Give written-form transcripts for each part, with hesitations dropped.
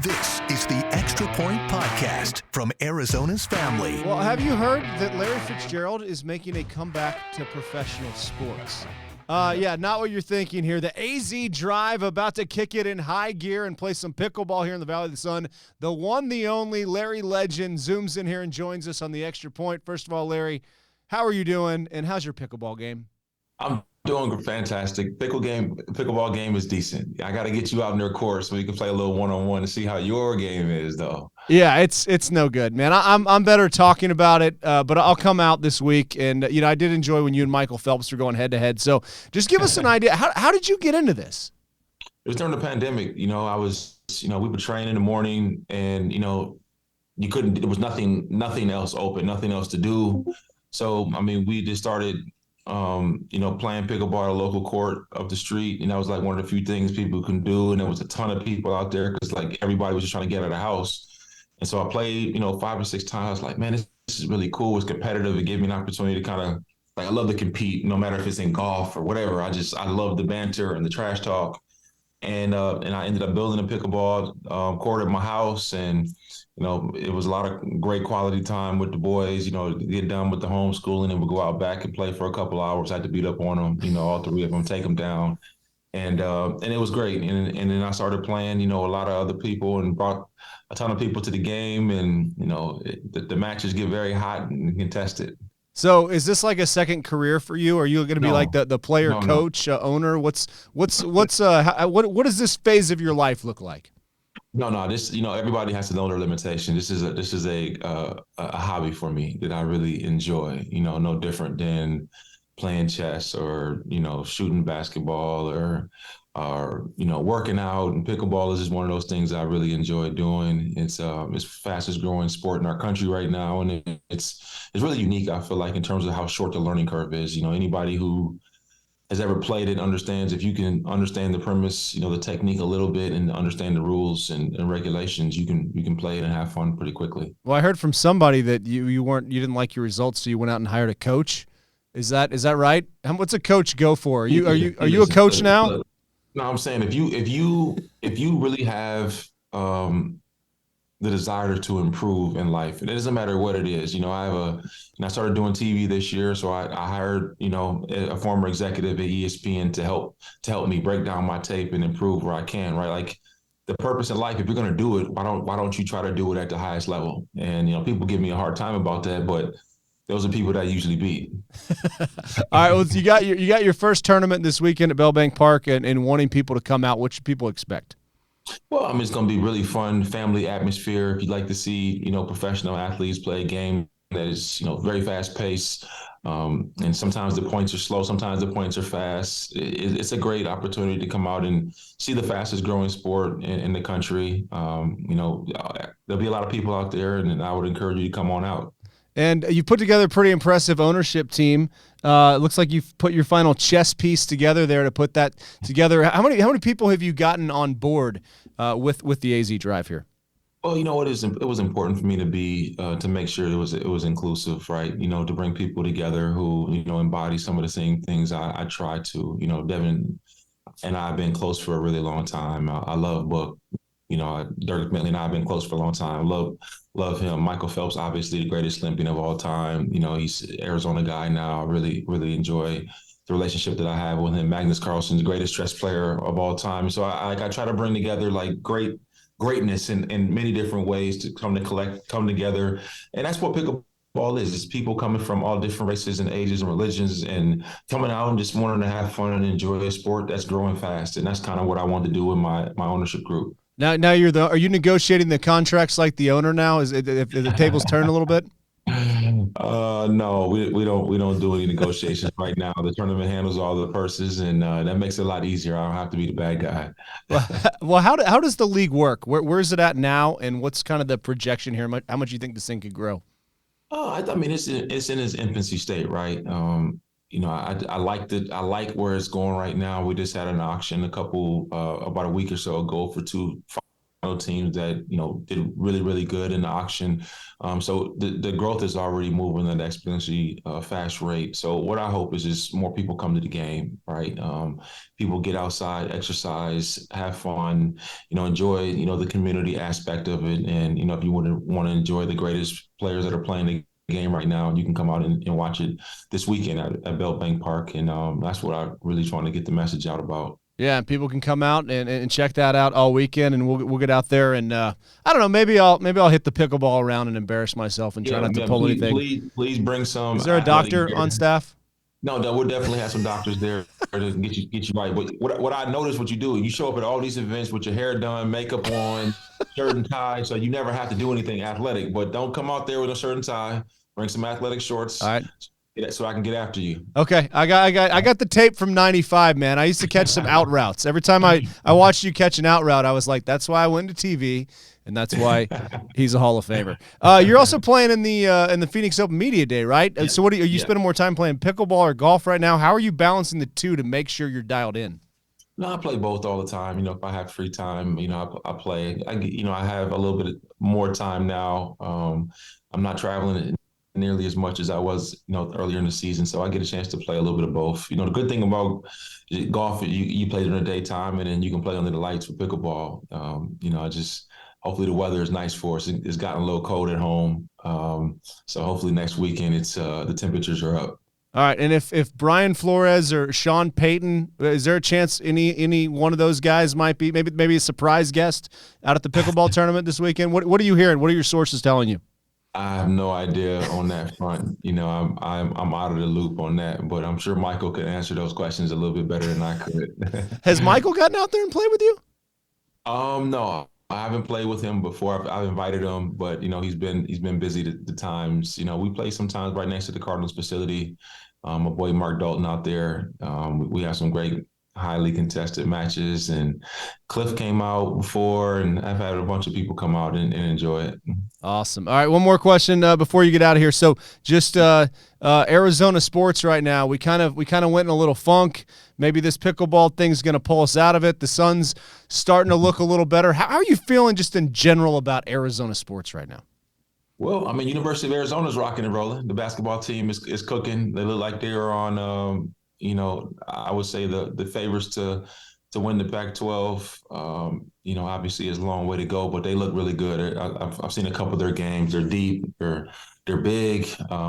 This is the Extra Point Podcast from Arizona's family. Well, have you heard that Larry Fitzgerald is making a comeback to professional sports? Yeah, not what you're thinking here. The AZ Drive about to kick it in high gear and play some pickleball here in the Valley of the Sun. The one, the only Larry Legend zooms in here and joins us on the Extra Point. First of all, Larry, how are you doing, and how's your pickleball game? I'm doing fantastic. Pickleball game is decent. I got to get you out in their court so we can play a little one-on-one and see how your game is, though. Yeah, it's no good, man. I'm better talking about it, but I'll come out this week. And I did enjoy when you and Michael Phelps were going head to head. So just give us an idea. How did you get into this? It was during the pandemic. I was, we would train in the morning, and you couldn't. There was nothing else open, nothing else to do. So we just started. Playing pickleball at a local court up the street. And that was like one of the few things people can do. And there was a ton of people out there because like everybody was just trying to get out of the house. And so I played, 5 or 6 times. I was like, man, this is really cool. It's competitive. It gave me an opportunity to kind of I love to compete, no matter if it's in golf or whatever. I love the banter and the trash talk. And I ended up building a pickleball court at my house. And it was a lot of great quality time with the boys, get done with the homeschooling, and we'll go out back and play for a couple hours. I had to beat up on them, all 3 of them, take them down. And it was great. And then I started playing, a lot of other people, and brought a ton of people to the game. And, the matches get very hot and contested. So is this like a second career for you? Are you going to be like the player, coach, owner? What does this phase of your life look like? No. This, everybody has to know their limitation. This is a hobby for me that I really enjoy. No different than playing chess or shooting basketball or working out. And pickleball is just one of those things I really enjoy doing. It's the fastest growing sport in our country right now, and it's really unique. I feel like in terms of how short the learning curve is. Anybody who has ever played it understands if you can understand the premise, the technique a little bit, and understand the rules and regulations, you can play it and have fun pretty quickly. Well, I heard from somebody that you didn't like your results, so you went out and hired a coach. Is that right? What's a coach go for? Are you a coach now? No, I'm saying if you really have the desire to improve in life, and it doesn't matter what it is. I started doing TV this year, so I hired a former executive at ESPN to help me break down my tape and improve where I can. Right, like the purpose in life. If you're going to do it, why don't you try to do it at the highest level? And people give me a hard time about that, but those are people that I usually beat. All right, well, you got your first tournament this weekend at Bellbank Park, and wanting people to come out. What should people expect? Well, it's going to be really fun, family atmosphere. If you'd like to see, professional athletes play a game that is, very fast paced, and sometimes the points are slow, sometimes the points are fast. It's a great opportunity to come out and see the fastest growing sport in the country. There'll be a lot of people out there, and I would encourage you to come on out. And you put together a pretty impressive ownership team. It looks like you've put your final chess piece together there to put that together. How many people have you gotten on board with the AZ Drive here? Well, it was important for me to make sure it was inclusive, right? To bring people together who embody some of the same things I try to. Devin and I have been close for a really long time. I love Book. Dirk Bentley and I have been close for a long time. Love him. Michael Phelps, obviously the greatest Olympian of all time. He's an Arizona guy now. I really, really enjoy the relationship that I have with him. Magnus Carlsen, the greatest chess player of all time. So I try to bring together like greatness in many different ways to come together. And that's what pickleball is. It's people coming from all different races and ages and religions and coming out and just wanting to have fun and enjoy a sport that's growing fast. And that's kind of what I want to do with my ownership group. Now are you negotiating the contracts like the owner now? Is the tables turned a little bit? No, we don't do any negotiations right now. The tournament handles all the purses, and that makes it a lot easier. I don't have to be the bad guy. Well, how does the league work? Where is it at now, and what's kind of the projection here? How much do you think this thing could grow? It's in its infancy state, right? I like where it's going right now. We just had an auction about a week or so ago for 2 teams that, did really, really good in the auction. So the growth is already moving at an exponentially fast rate. So what I hope is just more people come to the game, right? People get outside, exercise, have fun, enjoy, the community aspect of it. And, if you want to enjoy the greatest players that are playing the game right now, you can come out and watch it this weekend at Bell Bank Park. And that's what I'm really trying to get the message out about. Yeah, people can come out and check that out all weekend, and we'll get out there and I don't know, maybe I'll hit the pickleball around and embarrass myself and try not to pull anything. Please bring some. Is there a doctor on staff? No, we'll definitely have some doctors there to get you right. But what I noticed, what you do, you show up at all these events with your hair done, makeup on, shirt and tie, so you never have to do anything athletic. But don't come out there with a shirt and tie. Bring some athletic shorts. All right. So I can get after you. Okay, I got the tape from '95, man. I used to catch some out routes. Every time I watched you catch an out route, I was like, that's why I went to TV, and that's why he's a Hall of Famer. You're also playing in the Phoenix Open Media Day, right? Yeah. So are you spending more time playing pickleball or golf right now? How are you balancing the two to make sure you're dialed in? No, I play both all the time. If I have free time, I play. I have a little bit more time now. I'm not traveling nearly as much as I was, earlier in the season. So I get a chance to play a little bit of both. The good thing about golf, you play during the daytime and then you can play under the lights with pickleball. Hopefully the weather is nice for us. It's gotten a little cold at home. So hopefully next weekend the temperatures are up. All right. And if Brian Flores or Sean Payton, is there a chance any one of those guys might be maybe a surprise guest out at the pickleball tournament this weekend? What are you hearing? What are your sources telling you? I have no idea on that front. I'm out of the loop on that, but I'm sure Michael could answer those questions a little bit better than I could. Has Michael gotten out there and played with you? No, I haven't played with him before. I've invited him, but he's been busy the times. We play sometimes right next to the Cardinals facility. My boy Mark Dalton out there. We have some great highly contested matches, and Cliff came out before, and I've had a bunch of people come out and enjoy it. Awesome. All right, one more question before you get out of here. So just Arizona sports right now, we kind of went in a little funk. Maybe this pickleball thing's going to pull us out of it. The sun's starting to look a little better. How are you feeling just in general about Arizona sports right now? Well, University of Arizona is rocking and rolling. The basketball team is cooking. They look like they are on I would say the favorites to win the Pac-12. Obviously it's a long way to go, but they look really good. I've seen a couple of their games. They're deep. They're big.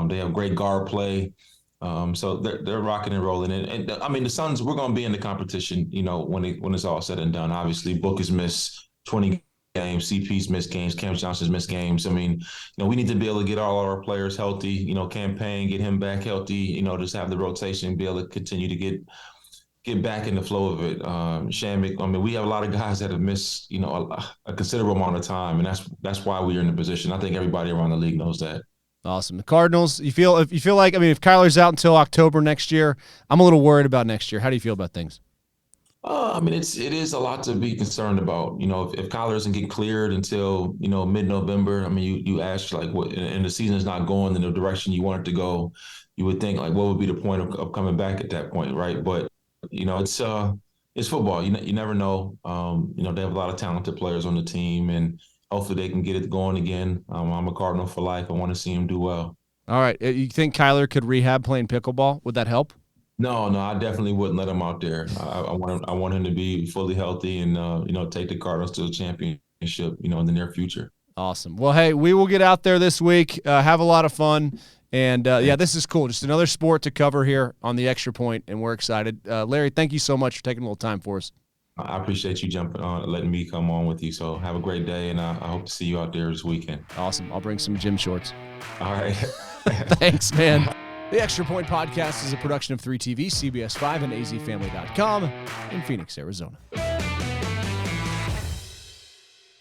They have great guard play. So they're rocking and rolling. And the Suns, we're going to be in the competition. When it's all said and done. Obviously, Book has missed 20 games. CP's missed games. Cam Johnson's missed games. We need to be able to get all our players healthy. Campaign, get him back healthy. Just have the rotation, be able to continue to get back in the flow of it. Shamik, we have a lot of guys that have missed, a considerable amount of time, and that's why we're in the position. I think everybody around the league knows that. Awesome. The Cardinals, if Kyler's out until October next year, I'm a little worried about next year. How do you feel about things? It is a lot to be concerned about. If Kyler doesn't get cleared until mid-November, you ask what, and the season is not going in the direction you want it to go. You would think what would be the point of coming back at that point, right? But it's football. You never know. They have a lot of talented players on the team, and hopefully they can get it going again. I'm a Cardinal for life. I want to see him do well. All right. You think Kyler could rehab playing pickleball? Would that help? No, I definitely wouldn't let him out there. I want him to be fully healthy and take the Cardinals to the championship, in the near future. Awesome. Well, hey, we will get out there this week, have a lot of fun, and this is cool. Just another sport to cover here on the Extra Point, and we're excited. Larry, thank you so much for taking a little time for us. I appreciate you jumping on and letting me come on with you. So have a great day, and I hope to see you out there this weekend. Awesome. I'll bring some gym shorts. All right. Thanks, man. The Extra Point Podcast is a production of 3TV, CBS 5, and azfamily.com in Phoenix, Arizona.